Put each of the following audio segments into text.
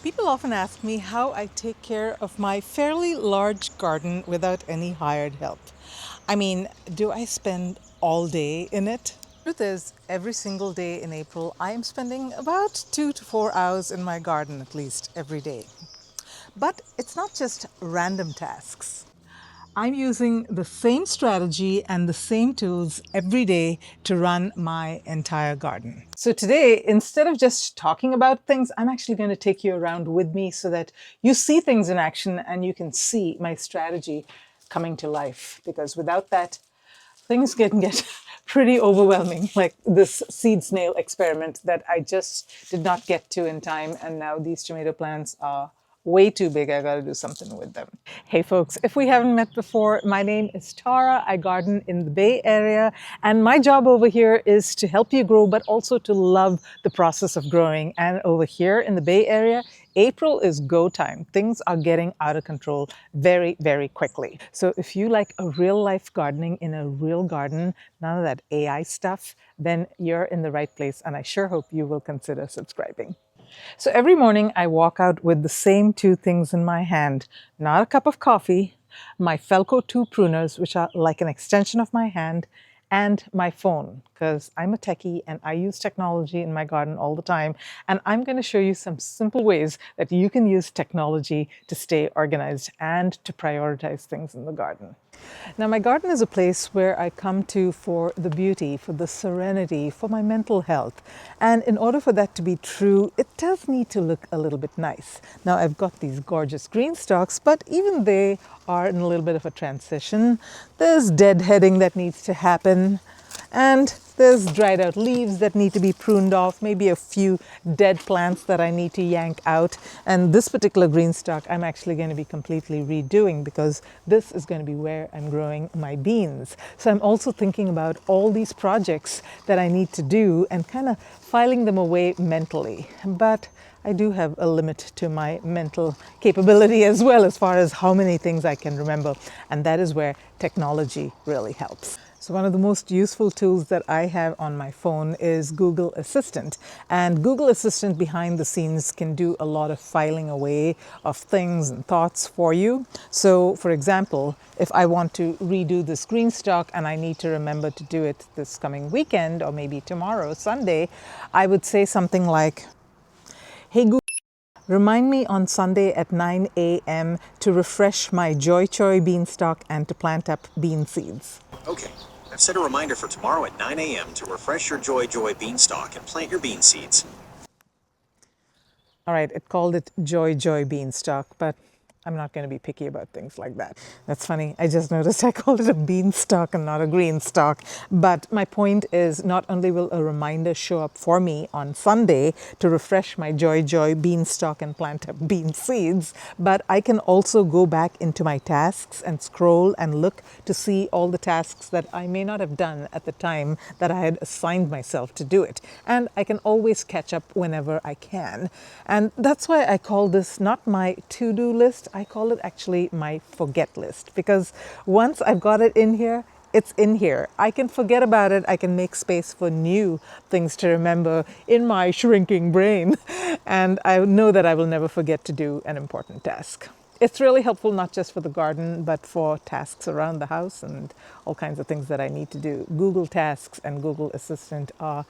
People often ask me how I take care of my fairly large garden without any hired help. I mean, do I spend all day in it? Truth is, every single day in April, I am spending about 2 to 4 hours in my garden at least every day. But it's not just random tasks. I'm using the same strategy and the same tools every day to run my entire garden. So today, instead of just talking about things, I'm actually going to take you around with me so that you see things in action and you can see my strategy coming to life. Because without that, things can get pretty overwhelming, like this seed snail experiment that I just did not get to in time. And now these tomato plants are way too big. I got to do something with them. Hey folks, if we haven't met before, my name is Tara. I garden in the Bay Area, and my job over here is to help you grow, but also to love the process of growing. And over here in the Bay Area, April is go time. Things are getting out of control very, very quickly. So if you like a real life gardening in a real garden, none of that AI stuff, then you're in the right place. And I sure hope you will consider subscribing. So every morning I walk out with the same two things in my hand, not a cup of coffee, my Felco 2 pruners, which are like an extension of my hand, and my phone, because I'm a techie and I use technology in my garden all the time. And I'm going to show you some simple ways that you can use technology to stay organized and to prioritize things in the garden. Now, my garden is a place where I come to for the beauty, for the serenity, for my mental health. And in order for that to be true, it does need to look a little bit nice. Now, I've got these gorgeous green stalks, but even they are in a little bit of a transition. There's deadheading that needs to happen. And there's dried out leaves that need to be pruned off, maybe a few dead plants that I need to yank out. And this particular green stalk I'm actually going to be completely redoing because this is going to be where I'm growing my beans. So I'm also thinking about all these projects that I need to do and kind of filing them away mentally. But I do have a limit to my mental capability as well as far as how many things I can remember. And that is where technology really helps. So one of the most useful tools that I have on my phone is Google Assistant. And Google Assistant behind the scenes can do a lot of filing away of things and thoughts for you. So for example, if I want to redo this green stalk and I need to remember to do it this coming weekend or maybe tomorrow, Sunday, I would say something like, "Hey Google, remind me on Sunday at 9 a.m. to refresh my Joy Choy beanstalk and to plant up bean seeds." Okay, I've set a reminder for tomorrow at 9 a.m. to refresh your Joy Joy beanstalk and plant your bean seeds. All right, it called it Joy Joy beanstalk, but I'm not going to be picky about things like that. That's funny. I just noticed I called it a beanstalk and not a green stalk. But my point is, not only will a reminder show up for me on Sunday to refresh my Joy Joy beanstalk and plant up bean seeds, but I can also go back into my tasks and scroll and look to see all the tasks that I may not have done at the time that I had assigned myself to do it. And I can always catch up whenever I can. And that's why I call this not my to-do list. I call it actually my forget list, because once I've got it in here, it's in here. I can forget about it. I can make space for new things to remember in my shrinking brain. And I know that I will never forget to do an important task. It's really helpful not just for the garden, but for tasks around the house and all kinds of things that I need to do. Google Tasks and Google Assistant are,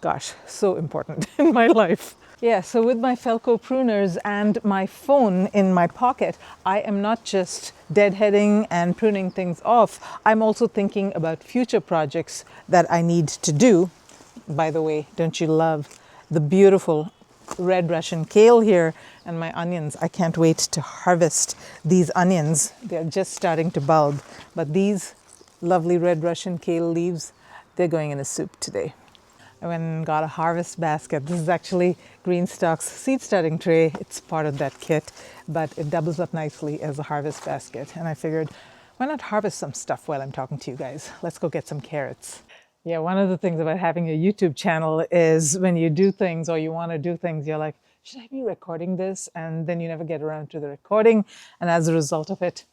gosh, so important in my life. Yeah, so with my Felco pruners and my phone in my pocket, I am not just deadheading and pruning things off. I'm also thinking about future projects that I need to do. By the way, don't you love the beautiful red Russian kale here and my onions? I can't wait to harvest these onions. They're just starting to bulb, but these lovely red Russian kale leaves, they're going in a soup today. I went and got a harvest basket. This is actually Green Stalk's seed starting tray. It's part of that kit, but it doubles up nicely as a harvest basket. And I figured, why not harvest some stuff while I'm talking to you guys? Let's go get some carrots. Yeah, one of the things about having a YouTube channel is when you do things or you want to do things, you're like, should I be recording this? And then you never get around to the recording. And as a result of it,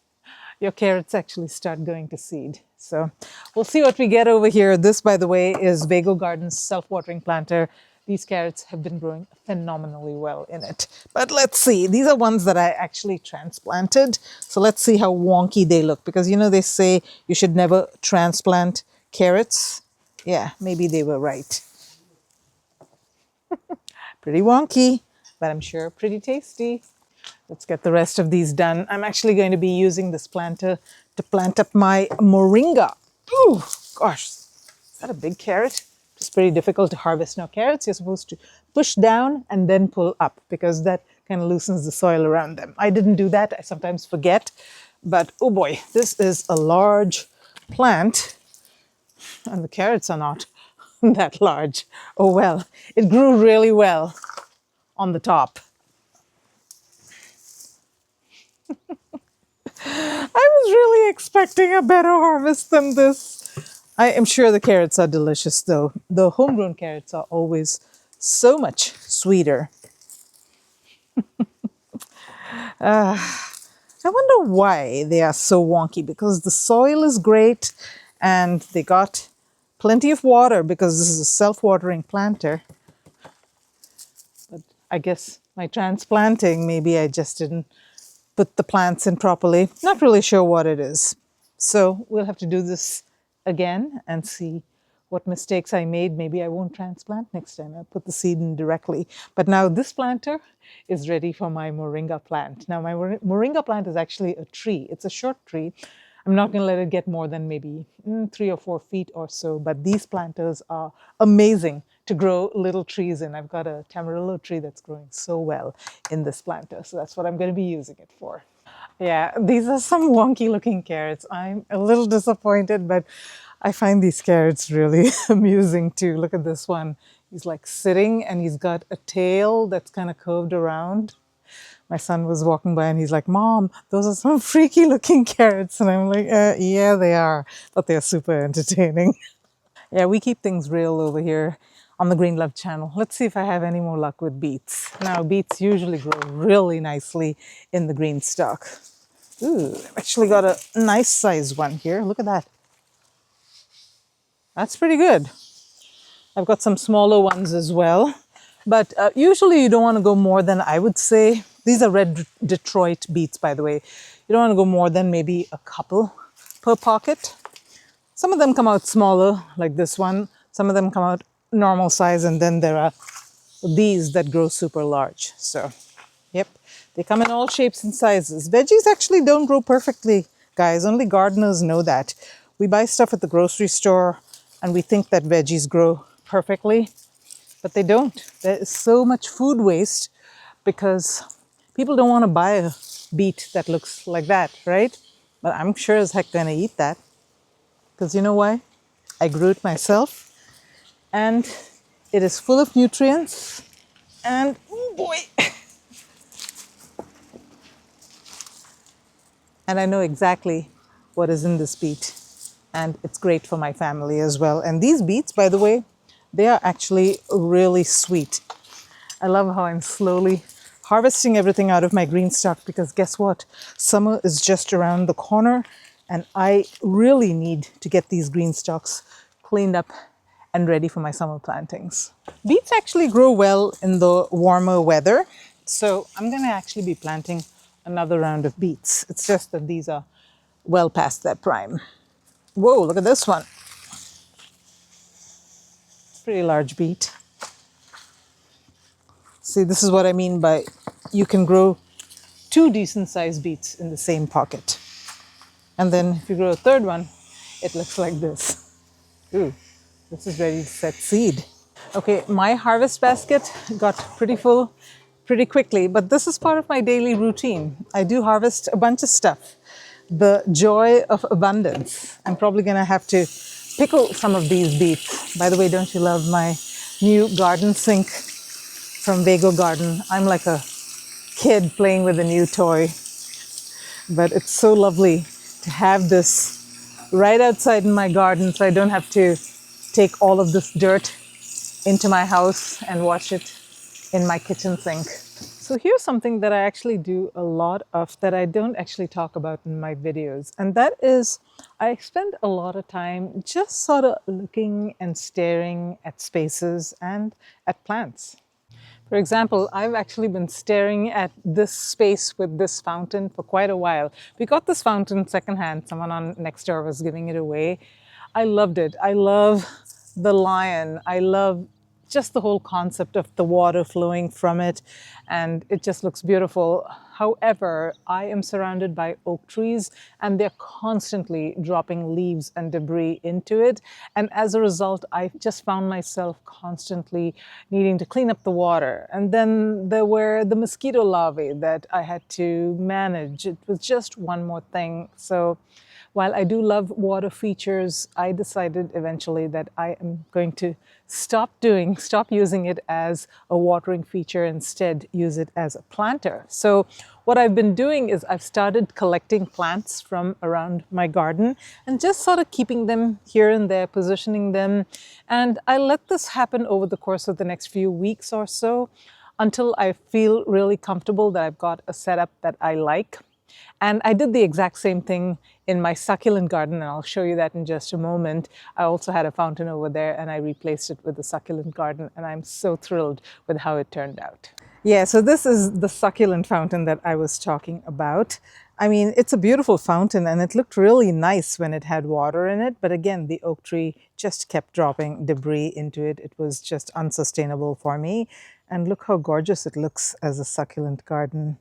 your carrots actually start going to seed. So we'll see what we get over here. This, by the way, is Vego Garden's self-watering planter. These carrots have been growing phenomenally well in it. But let's see. These are ones that I actually transplanted. So let's see how wonky they look. Because you know they say you should never transplant carrots. Yeah, maybe they were right. Pretty wonky, but I'm sure pretty tasty. Let's get the rest of these done. I'm actually going to be using this planter to plant up my moringa. Ooh, gosh, is that a big carrot? It's pretty difficult to harvest now. Carrots, you're supposed to push down and then pull up because that kind of loosens the soil around them. I didn't do that. I sometimes forget. But oh boy, this is a large plant and the carrots are not that large. Oh well, it grew really well on the top. I was really expecting a better harvest than this. I am sure the carrots are delicious though. The homegrown carrots are always so much sweeter. I wonder why they are so wonky because the soil is great and they got plenty of water because this is a self-watering planter. But I guess my transplanting, maybe I just didn't put the plants in properly. Not really sure what it is. So we'll have to do this again and see what mistakes I made. Maybe I won't transplant next time. I'll put the seed in directly. But now this planter is ready for my moringa plant. Now my moringa plant is actually a tree. It's a short tree. I'm not going to let it get more than maybe 3 or 4 feet or so. But these planters are amazing to grow little trees in. I've got a tamarillo tree that's growing so well in this planter. So that's what I'm going to be using it for. Yeah, these are some wonky looking carrots. I'm a little disappointed, but I find these carrots really amusing too. Look at this one. He's like sitting and he's got a tail that's kind of curved around. My son was walking by and he's like, Mom, those are some freaky looking carrots. And I'm like, yeah, they are, but they're super entertaining. Yeah, we keep things real over here on the Green Love channel. Let's see if I have any more luck with beets. Now, beets usually grow really nicely in the green stock. Ooh, I've actually got a nice size one here. Look at that. That's pretty good. I've got some smaller ones as well. But usually you don't want to go more than, I would say, these are red Detroit beets, by the way. You don't want to go more than maybe a couple per pocket. Some of them come out smaller, like this one. Some of them come out normal size, and then there are these that grow super large. So, yep, they come in all shapes and sizes. Veggies actually don't grow perfectly, guys. Only gardeners know that. We buy stuff at the grocery store, and we think that veggies grow perfectly, but they don't. There is so much food waste because people don't want to buy a beet that looks like that, right? But I'm sure as heck gonna eat that. Because you know why? I grew it myself and it is full of nutrients and oh boy. And I know exactly what is in this beet and it's great for my family as well. And these beets, by the way, they are actually really sweet. I love how I'm slowly harvesting everything out of my green stock because guess what? Summer is just around the corner and I really need to get these green stalks cleaned up and ready for my summer plantings. Beets actually grow well in the warmer weather. So I'm gonna actually be planting another round of beets. It's just that these are well past their prime. Whoa, look at this one. Pretty large beet. See, this is what I mean by you can grow 2 decent sized beets in the same pocket. And then if you grow a third one, it looks like this. Ooh, this is ready to set seed. Okay, my harvest basket got pretty full pretty quickly, but this is part of my daily routine. I do harvest a bunch of stuff. The joy of abundance. I'm probably gonna have to pickle some of these beets. By the way, don't you love my new garden sink from Vego Garden? I'm like a kid playing with a new toy, but it's so lovely to have this right outside in my garden so I don't have to take all of this dirt into my house and wash it in my kitchen sink. So here's something that I actually do a lot of that I don't actually talk about in my videos. And that is I spend a lot of time just sort of looking and staring at spaces and at plants. For example, I've actually been staring at this space with this fountain for quite a while. We got this fountain secondhand. Someone on next door was giving it away. I loved it. I love the lion. I love just the whole concept of the water flowing from it, and it just looks beautiful. However, I am surrounded by oak trees and they're constantly dropping leaves and debris into it. And as a result, I just found myself constantly needing to clean up the water. And then there were the mosquito larvae that I had to manage. It was just one more thing. So while I do love water features, I decided eventually that I am going to stop using it as a watering feature, instead use it as a planter. So what I've been doing is I've started collecting plants from around my garden and just sort of keeping them here and there, positioning them. And I let this happen over the course of the next few weeks or so until I feel really comfortable that I've got a setup that I like. And I did the exact same thing in my succulent garden, and I'll show you that in just a moment. I also had a fountain over there and I replaced it with a succulent garden, and I'm so thrilled with how it turned out. Yeah, so this is the succulent fountain that I was talking about. I mean, it's a beautiful fountain and it looked really nice when it had water in it. But again, the oak tree just kept dropping debris into it. It was just unsustainable for me. And look how gorgeous it looks as a succulent garden.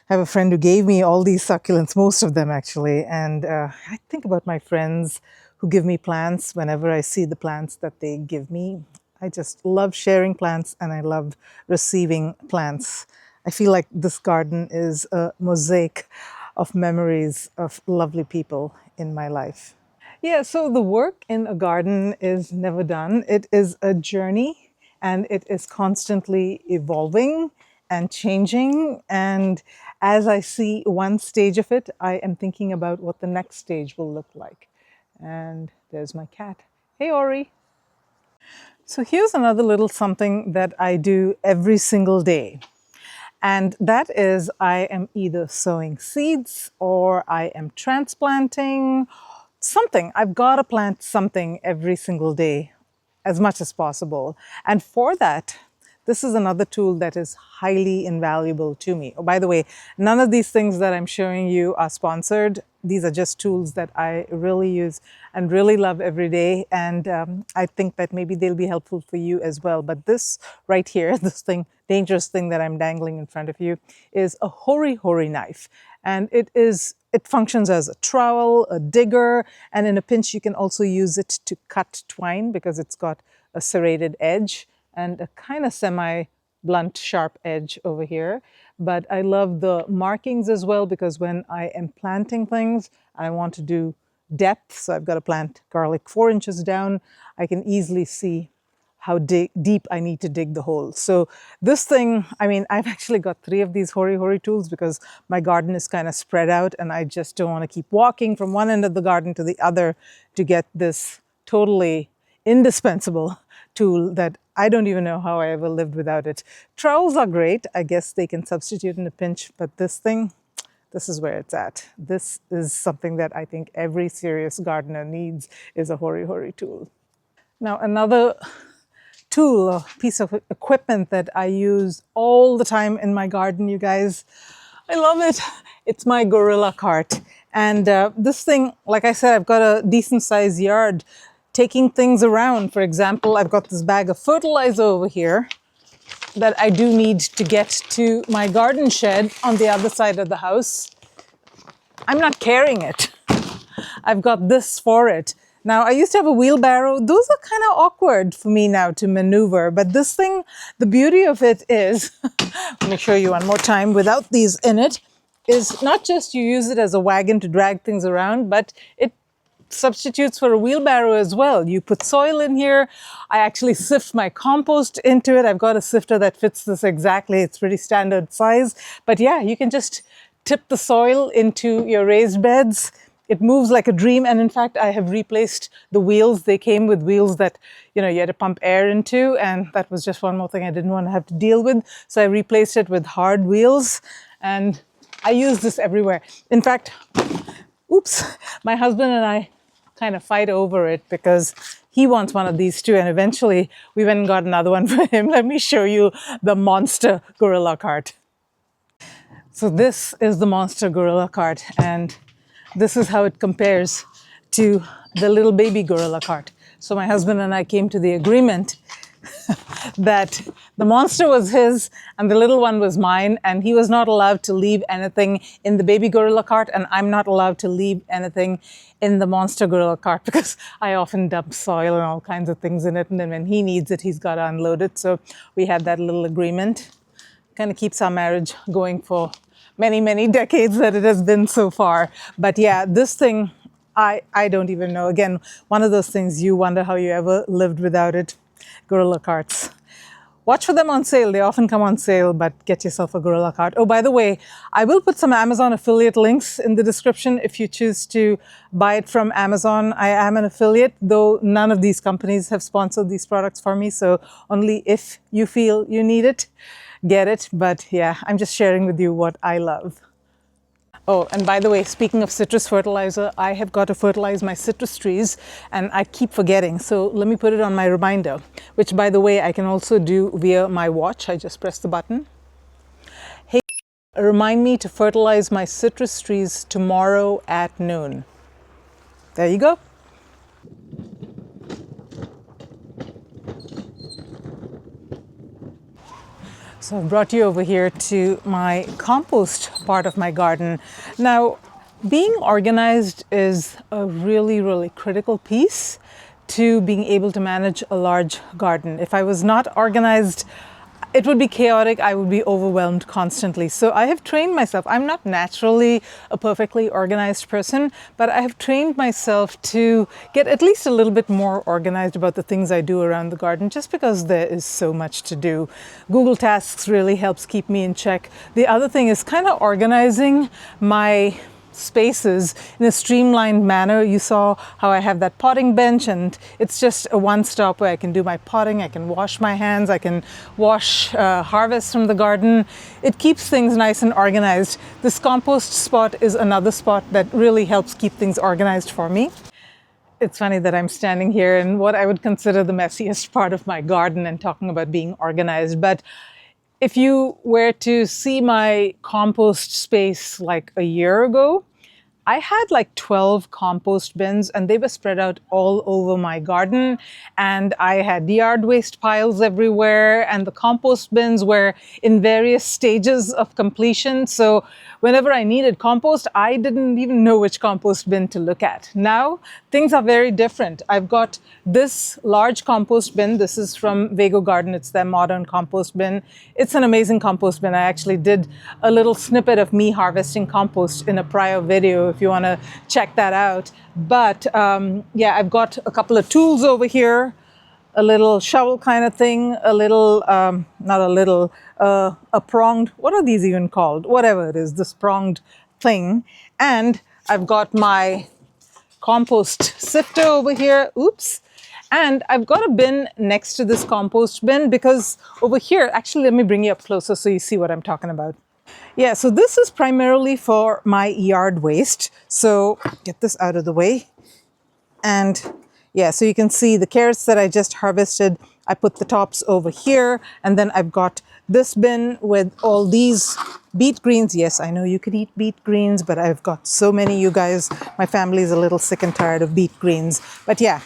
I have a friend who gave me all these succulents, most of them actually, and I think about my friends who give me plants whenever I see the plants that they give me. I just love sharing plants and I love receiving plants. I feel like this garden is a mosaic of memories of lovely people in my life. Yeah, so the work in a garden is never done. It is a journey and it is constantly evolving and changing. And as I see one stage of it, I am thinking about what the next stage will look like. And there's my cat. Hey, Hori. So here's another little something that I do every single day. And that is I am either sowing seeds or I am transplanting something. I've got to plant something every single day as much as possible. And for that, this is another tool that is highly invaluable to me. Oh, by the way, none of these things that I'm showing you are sponsored. These are just tools that I really use and really love every day. And I think that maybe they'll be helpful for you as well. But this right here, this thing, dangerous thing that I'm dangling in front of you, is a Hori knife. And it functions as a trowel, a digger, and in a pinch you can also use it to cut twine because it's got a serrated edge and a kind of semi-blunt, sharp edge over here. But I love the markings as well because when I am planting things, I want to do depth. So I've got to plant garlic 4 inches down. I can easily see how deep I need to dig the hole. So this thing, I mean, I've actually got 3 of these Hori tools because my garden is kind of spread out and I just don't want to keep walking from one end of the garden to the other to get this totally indispensable tool that I don't even know how I ever lived without it. Trowels are great. I guess they can substitute in a pinch, but this thing, this is where it's at. This is something that I think every serious gardener needs, is a Hori tool. Now, another tool or piece of equipment that I use all the time in my garden, you guys, I love it. It's my gorilla cart. And this thing, like I said, I've got a decent sized yard. Taking things around, for example, I've got this bag of fertilizer over here that I do need to get to my garden shed on the other side of the house. I'm not carrying it. I've got this for it. Now, I used to have a wheelbarrow. Those are kind of awkward for me now to maneuver, but this thing, the beauty of it is, let me show you one more time without these in it, is not just you use it as a wagon to drag things around, but it substitutes for a wheelbarrow as well. You put soil in here. I actually sift my compost into it. I've got a sifter that fits this exactly. It's pretty standard size. But yeah, you can just tip the soil into your raised beds it moves like a dream. And in fact, I have replaced the wheels. They came with wheels that, you know, you had to pump air into, and that was just one more thing I didn't want to have to deal with. So I replaced it with hard wheels, and I use this everywhere. In fact, oops, my husband and I kind of fight over it because he wants one of these too. And eventually we went and got another one for him. Let me show you the monster gorilla cart. So this is the monster gorilla cart, and this is how it compares to the little baby gorilla cart. So my husband and I came to the agreement that the monster was his and the little one was mine, and he was not allowed to leave anything in the baby gorilla cart, and I'm not allowed to leave anything in the monster gorilla cart because I often dump soil and all kinds of things in it, and then when he needs it, he's got to unload it. So we had that little agreement. Kind of keeps our marriage going for many, many decades that it has been so far. But yeah, this thing, I don't even know. Again, one of those things you wonder how you ever lived without it. Gorilla carts. Watch for them on sale. They often come on sale, but get yourself a gorilla cart. Oh, by the way, I will put some Amazon affiliate links in the description if you choose to buy it from Amazon. I am an affiliate, though none of these companies have sponsored these products for me. So only if you feel you need it, get it. But yeah, I'm just sharing with you what I love. Oh, and by the way, speaking of citrus fertilizer, I have got to fertilize my citrus trees and I keep forgetting. So let me put it on my reminder, which by the way, I can also do via my watch. I just press the button. Hey, remind me to fertilize my citrus trees tomorrow at noon. There you go. So I've brought you over here to my compost part of my garden. Now, being organized is a really, really critical piece to being able to manage a large garden. If I was not organized, it would be chaotic. I would be overwhelmed constantly. So I have trained myself. I'm not naturally a perfectly organized person, but I have trained myself to get at least a little bit more organized about the things I do around the garden, just because there is so much to do. Google Tasks really helps keep me in check. The other thing is kind of organizing my spaces in a streamlined manner. You saw how I have that potting bench, and it's just a one-stop where I can do my potting, I can wash my hands, I can wash harvest from the garden. It keeps things nice and organized. This compost spot is another spot that really helps keep things organized for me. It's funny that I'm standing here in what I would consider the messiest part of my garden and talking about being organized, but if you were to see my compost space like a year ago, I had like 12 compost bins and they were spread out all over my garden, and I had yard waste piles everywhere, and the compost bins were in various stages of completion. So whenever I needed compost, I didn't even know which compost bin to look at. Now things are very different. I've got this large compost bin. This is from Vego Garden. It's their modern compost bin. It's an amazing compost bin. I actually did a little snippet of me harvesting compost in a prior video if you want to check that out. But yeah, I've got a couple of tools over here, a little shovel kind of thing, a little, not a little, a pronged, what are these even called? Whatever it is, this pronged thing. And I've got my compost sifter over here. Oops. And I've got a bin next to this compost bin because over here, actually, let me bring you up closer so you see what I'm talking about. Yeah, so this is primarily for my yard waste. So get this out of the way. And yeah, so you can see the carrots that I just harvested. I put the tops over here, and then I've got this bin with all these beet greens. Yes, I know you could eat beet greens, but I've got so many, you guys. My family is a little sick and tired of beet greens. But yeah,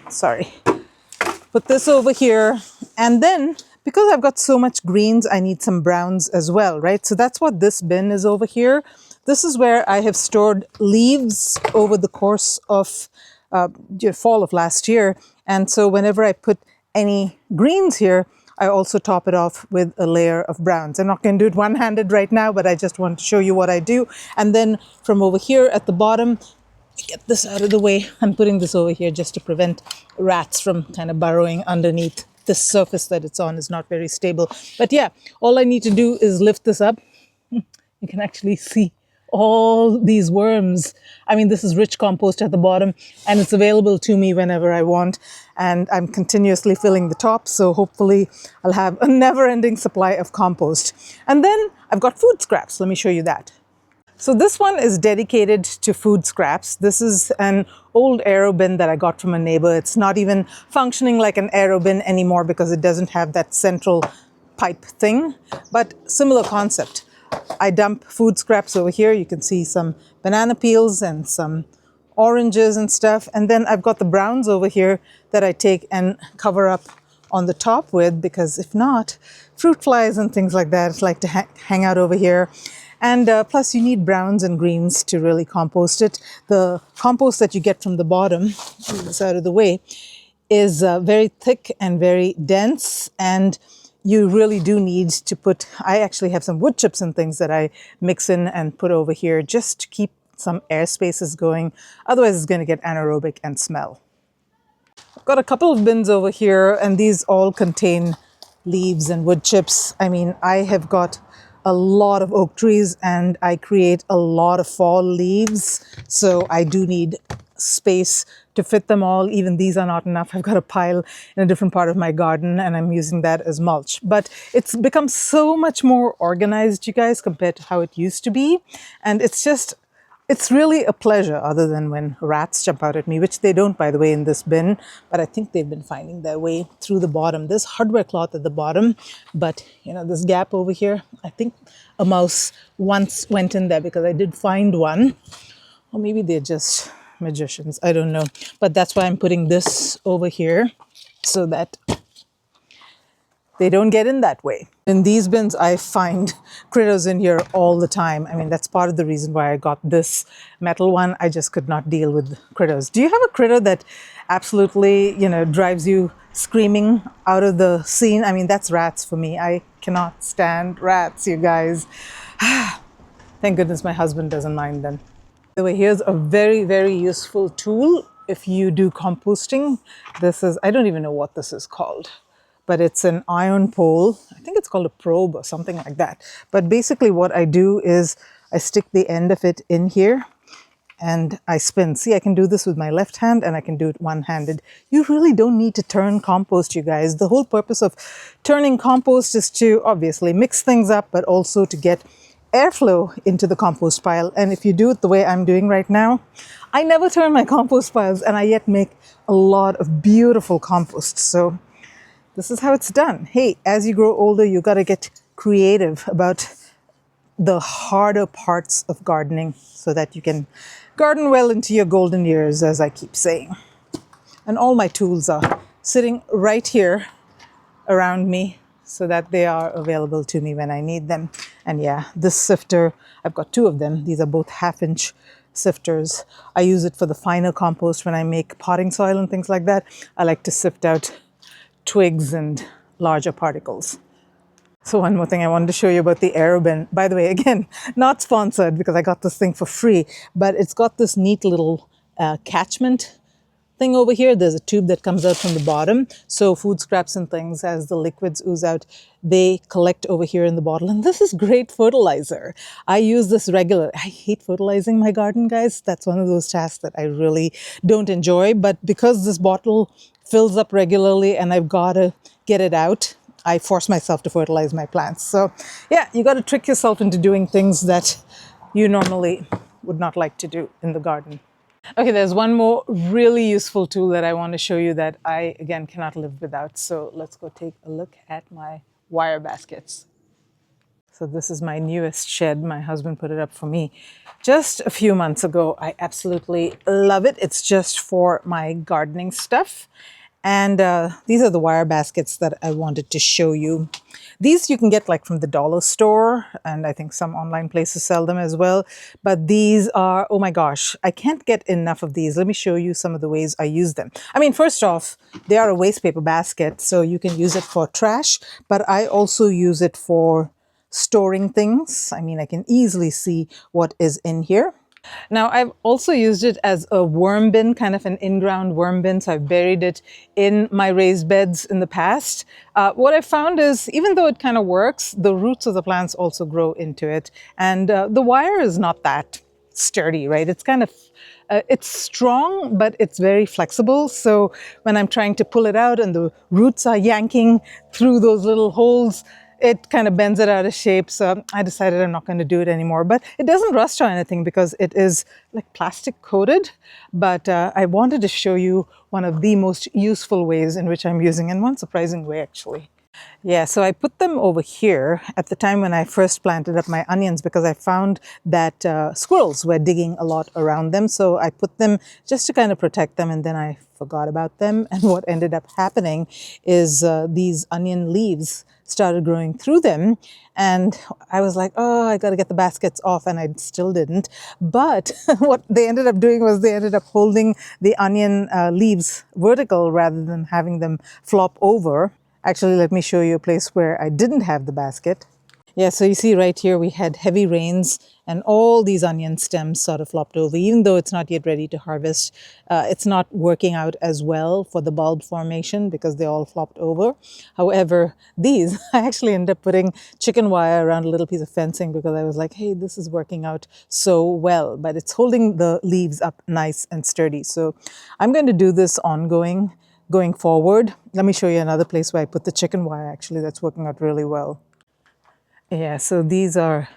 sorry. Put this over here. And then, because I've got so much greens, I need some browns as well, right? So that's what this bin is over here. This is where I have stored leaves over the course of fall of last year. And so whenever I put any greens here, I also top it off with a layer of browns. I'm not going to do it one-handed right now, but I just want to show you what I do. And then from over here at the bottom, get this out of the way. I'm putting this over here just to prevent rats from kind of burrowing underneath. This surface that it's on is not very stable. But yeah, all I need to do is lift this up. You can actually see all these worms. I mean, this is rich compost at the bottom, and it's available to me whenever I want. And I'm continuously filling the top, so hopefully I'll have a never-ending supply of compost. And then I've got food scraps. Let me show you that. So this one is dedicated to food scraps. This is an old aero bin that I got from a neighbor. It's not even functioning like an aero bin anymore because it doesn't have that central pipe thing, but similar concept. I dump food scraps over here. You can see some banana peels and some oranges and stuff. And then I've got the browns over here that I take and cover up on the top with, because if not, fruit flies and things like that like to hang out over here. And plus you need browns and greens to really compost it. The compost that you get from the bottom, move this out of the way, is very thick and very dense, and you really do need to put, I actually have some wood chips and things that I mix in and put over here just to keep some air spaces going. Otherwise it's going to get anaerobic and smell. I've got a couple of bins over here, and these all contain leaves and wood chips. I mean, I have got a lot of oak trees and I create a lot of fall leaves, so I do need space to fit them all. Even these are not enough. I've got a pile in a different part of my garden and I'm using that as mulch. But it's become so much more organized, you guys, compared to how it used to be. And it's really a pleasure, other than when rats jump out at me, which they don't, by the way, in this bin. But I think they've been finding their way through the bottom. There's hardware cloth at the bottom, but you know, this gap over here, I think a mouse once went in there because I did find one. Or maybe they're just magicians, I don't know. But that's why I'm putting this over here so that they don't get in that way. In these bins, I find critters in here all the time. I mean, that's part of the reason why I got this metal one. I just could not deal with critters. Do you have a critter that absolutely, you know, drives you screaming out of the scene? I mean, that's rats for me. I cannot stand rats, you guys. Thank goodness my husband doesn't mind them. By the way, here's a very, very useful tool if you do composting. This is, I don't even know what this is called, but it's an iron pole. I think it's called a probe or something like that. But basically what I do is I stick the end of it in here and I spin. See, I can do this with my left hand and I can do it one-handed. You really don't need to turn compost, you guys. The whole purpose of turning compost is to obviously mix things up, but also to get airflow into the compost pile. And if you do it the way I'm doing right now, I never turn my compost piles and I yet make a lot of beautiful compost. So this is how it's done. Hey, as you grow older, you got to get creative about the harder parts of gardening so that you can garden well into your golden years, as I keep saying. And all my tools are sitting right here around me so that they are available to me when I need them. And yeah, this sifter, I've got two of them. These are both 1/2-inch sifters. I use it for the finer compost when I make potting soil and things like that. I like to sift out twigs and larger particles. So one more thing I wanted to show you about the aerobin. By the way, again, not sponsored because I got this thing for free, but it's got this neat little catchment thing over here. There's a tube that comes out from the bottom. So food scraps and things, as the liquids ooze out, they collect over here in the bottle. And this is great fertilizer. I use this regularly. I hate fertilizing my garden, guys. That's one of those tasks that I really don't enjoy. But because this bottle fills up regularly and I've got to get it out, I force myself to fertilize my plants. So yeah, you got to trick yourself into doing things that you normally would not like to do in the garden. Okay, there's one more really useful tool that I want to show you that I, again, cannot live without. So let's go take a look at my wire baskets. So this is my newest shed. My husband put it up for me just a few months ago. I absolutely love it. It's just for my gardening stuff. And these are the wire baskets that I wanted to show you. These you can get like from the dollar store, and I think some online places sell them as well. But these are, oh my gosh, I can't get enough of these. Let me show you some of the ways I use them. I mean, first off, they are a waste paper basket, so you can use it for trash, but I also use it for storing things. I mean, I can easily see what is in here. Now, I've also used it as a worm bin, kind of an in-ground worm bin. So I've buried it in my raised beds in the past. What I found is, even though it kind of works, the roots of the plants also grow into it. And the wire is not that sturdy, right? It's kind of, it's strong, but it's very flexible. So when I'm trying to pull it out and the roots are yanking through those little holes, it kind of bends it out of shape. So I decided I'm not going to do it anymore. But it doesn't rust or anything because it is like plastic coated. But I wanted to show you one of the most useful ways in which I'm using, and one surprising way actually. Yeah, so I put them over here at the time when I first planted up my onions because I found that squirrels were digging a lot around them. So I put them just to kind of protect them, and then I forgot about them. And what ended up happening is these onion leaves started growing through them. And I was like, oh, I got to get the baskets off, and I still didn't. But what they ended up doing was they ended up holding the onion leaves vertical rather than having them flop over. Actually, let me show you a place where I didn't have the basket. Yeah, so you see right here we had heavy rains and all these onion stems sort of flopped over. Even though it's not yet ready to harvest, it's not working out as well for the bulb formation because they all flopped over. However, these, I actually ended up putting chicken wire around a little piece of fencing because I was like, hey, this is working out so well, but it's holding the leaves up nice and sturdy. So I'm going to do this ongoing going forward. Let me show you another place where I put the chicken wire actually that's working out really well. Yeah, so these are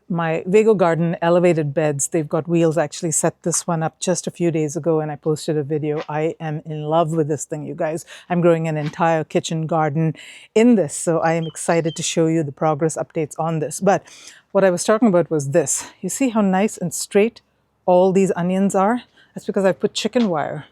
my Vego garden elevated beds. They've got wheels. I actually set this one up just a few days ago and I posted a video. I am in love with this thing, you guys. I'm growing an entire kitchen garden in this, so I am excited to show you the progress updates on this. But what I was talking about was this. You see how nice and straight all these onions are? That's because I put chicken wire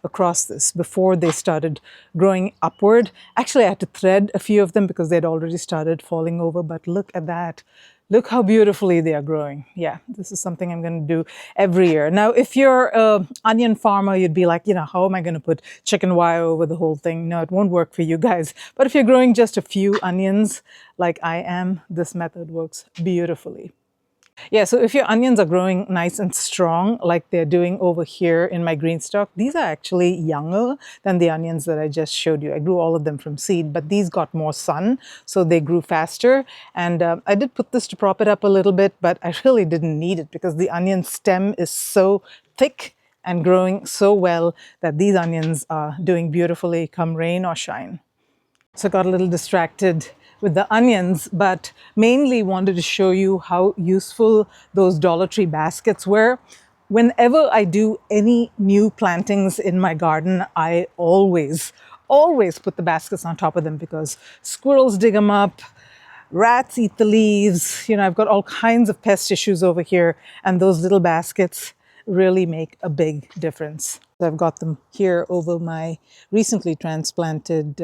across this before they started growing upward. Actually, I had to thread a few of them because they'd already started falling over, but look at that. Look how beautifully they are growing. Yeah, this is something I'm going to do every year. Now, if you're an onion farmer, you'd be like, how am I going to put chicken wire over the whole thing? No, it won't work for you guys. But if you're growing just a few onions like I am, this method works beautifully. Yeah, so if your onions are growing nice and strong, like they're doing over here in my green stock, these are actually younger than the onions that I just showed you. I grew all of them from seed, but these got more sun, so they grew faster. And I did put this to prop it up a little bit, but I really didn't need it because the onion stem is so thick and growing so well that these onions are doing beautifully come rain or shine. So I got a little distracted with the onions, but mainly wanted to show you how useful those Dollar Tree baskets were. Whenever I do any new plantings in my garden, I always put the baskets on top of them because squirrels dig them up, rats eat the leaves. I've got all kinds of pest issues over here, and those little baskets really make a big difference. I've got them here over my recently transplanted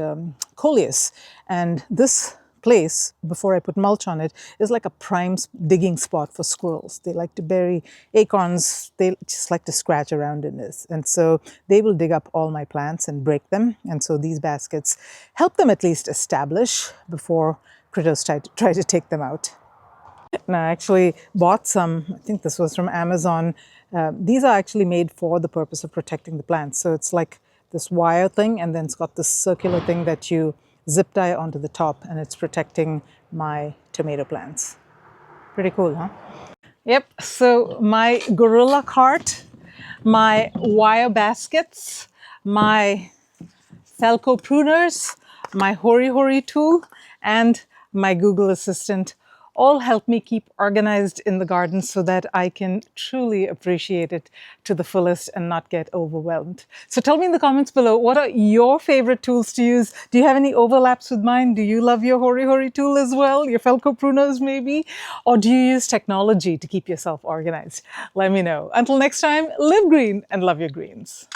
coleus, and this place, before I put mulch on it, is like a prime digging spot for squirrels. They like to bury acorns. They just like to scratch around in this. And so they will dig up all my plants and break them. And so these baskets help them at least establish before critters try to take them out. And I actually bought some, I think this was from Amazon. These are actually made for the purpose of protecting the plants. So it's like this wire thing, and then it's got this circular thing that you zip tie onto the top, and it's protecting my tomato plants. Pretty cool, huh? Yep, so my gorilla cart, my wire baskets, my Felco pruners, my Hori tool, and my Google Assistant all help me keep organized in the garden so that I can truly appreciate it to the fullest and not get overwhelmed. So tell me in the comments below, what are your favorite tools to use? Do you have any overlaps with mine? Do you love your Hori tool as well? Your Felco pruners maybe? Or do you use technology to keep yourself organized? Let me know. Until next time, live green and love your greens.